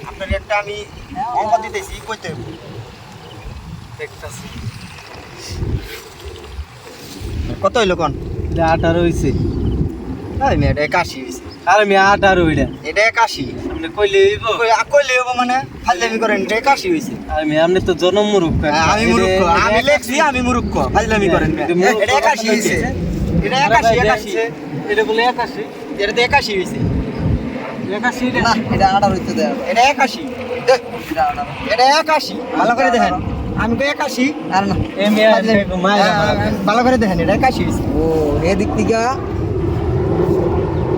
আপনার একটা আমি অঙ্ক দিতেছি কইতে দেখতাছি কত হইলো কোন 18 হইছে। আরে মেয়ে এটা 81 হইছে আরে মিয়া 18 হইডা এটা 81 আপনি কইলে হইব। কইলে হবো মানে ফাজলামি করেন এটা 81 হইছে আরে মিয়া আপনি তো জনম মুরুখ। আমি মুরুক্ষ আমি লেখছি আমি মুরুক্ষ ফাজলামি করেন এটা 81 হইছে এটা 81 এটা বলে 81 এটা তো 81 হইছে 81 না এটা 18 হইতে দেয় এটা 81 এটা 81 ভালো করে দেখেন আমি কই 81 আর না এ মিয়া মাইরা ভালো করে দেখেন এটা 81 হইছে ও এদিক থেকে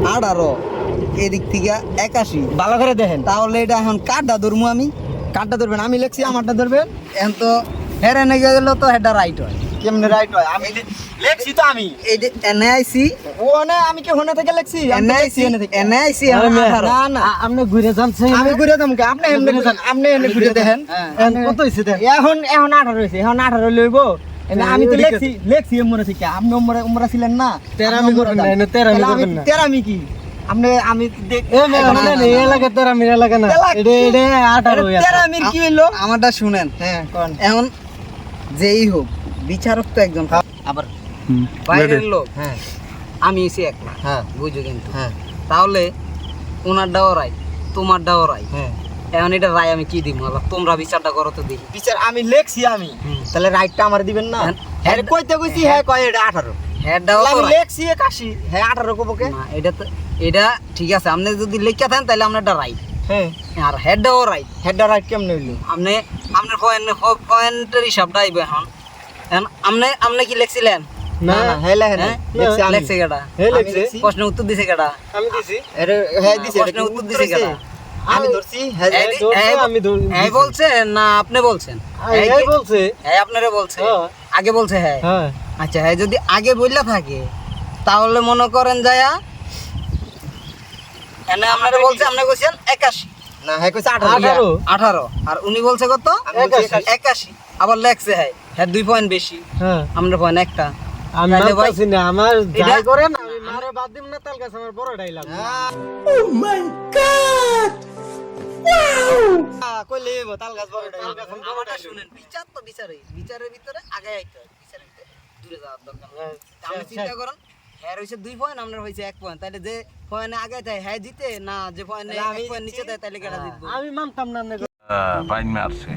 18 এদিক থেকে 81 ভালো করে দেখেন তাহলে এটা এখন কাঠটা ধরবো আমি কাটটা ধরবেন আমি লেখছি আমারটা ধরবেন এখন তো হেরে নিয়ে গেল তো হেডা রাইট হয় কেমনে রাইট হয় আমি লেখছি তো আমি এই যে এনআইসি ও না আমি কি হোনা থেকে লেখছি আমি তো লেখছি এনে থেকে এনআইসি আরে মিয়া না না আপনি ঘুরে যাচ্ছেন। আমি ঘুরে দাম কে আপনি এমনি ঘুরে দেখেন কত হইছে দেখ। এখন 18 হইছে এখন 18 লইব আমি তো লেখছি মনে থেকে আপনি উমরা ছিলেন না তেরামি করবেন না, এনে তেরামি করবেন না। তেরামি কি আপনি আমি এ মিয়া না না এই এলাকা তেরামি এলাকা না। এটা 18 হইছে। তেরামির কি হইলো আমারটা শুনেন হ্যাঁ কোন এখন যেই হোক বিচারক তো একজন আবার বাইরের লোক হ্যাঁ আমি এসে একলা হ্যাঁ বুঝো কিন্তু হ্যাঁ তাহলে ওনারটাও রায় তোমারটাও রায় হ্যাঁ এখন এটা রায় আমি কি দিব তোমরা বিচারটা করো তো দেখি বিচার আমি লেখছি আমি তাহলে রাইটটা আমার দিবেন না হ্যাঁ কইতে কইছি হ্যাঁ কয় এটা 18 হেডটাও আমি তো লেখছি 81 হ্যাঁ 18 কব কে না এটা তো এটা ঠিক আছে আপনি যদি লেখা থাকেন তাহলে আপনারটা রাইট হ্যাঁ আর হেডটাও রাইট হেডটা রাইট কেমনে হইলো আপনি আপনার পয়েন্টের হিসাবটা আইবে এখন এখন আপনি কি লিখছিলেন না না হ্যাঁ লেখেন হ্যাঁ লেখছি আমি লেখছে কেডা হে আমি লেখছে লেখছি। প্রশ্নের উত্তর দিছে কেডা আমি দিছি। এর হ্যাঁ দিছে প্রশ্নের উত্তর দিছে কেডা আমি ধরছি হ্যাঁ এই আমি ধরছি। এই বলছে না আপনি বলছেন এই বলছে। হ্যাঁ আপনারে বলছে হ্যাঁ। আগে বলছে হ্যাঁ হ্যাঁ আচ্ছা হ্যাঁ যদি আগে বললা থাকে তাহলে মনে করেন যায়া এনে আপনারে বলছে আপনি কইছেন 81 না হ্যাঁ কইছে 18 18 আর উনি বলছে কত আমি বলছি 81 আবার লেখছে হ্যাঁ হ্যাঁ 2 পয়েন্ট বেশি হ্যাঁ আমরা পয়েন্ট একটা আমি তাহলে ভাই মানতাছি না আমার যাই এটা- করেন আমি মারে বাদ দিম না তাল কাছে আমার বড় ডাইলাম। কইলে তাল গাছ বড় আমারটা শুনেন বিচার তো বিচারের ভিতরে আগে আইতে হয় বিচারের ভিতরে দূরে যাওয়ার দরকার নেই। আপনি চিন্তা করেন হ্যাঁ হইছে 2 পয়েন্ট আপনার হইছে 1 পয়েন্ট তাহলে যে পয়েন্টে আগে যায় হ্যাঁ জিতে না যে পয়েন্টে 1 পয়েন্ট নিচে দেয় তাহলে কেডা জিতবো আমি মানতাম না। Vai mercy.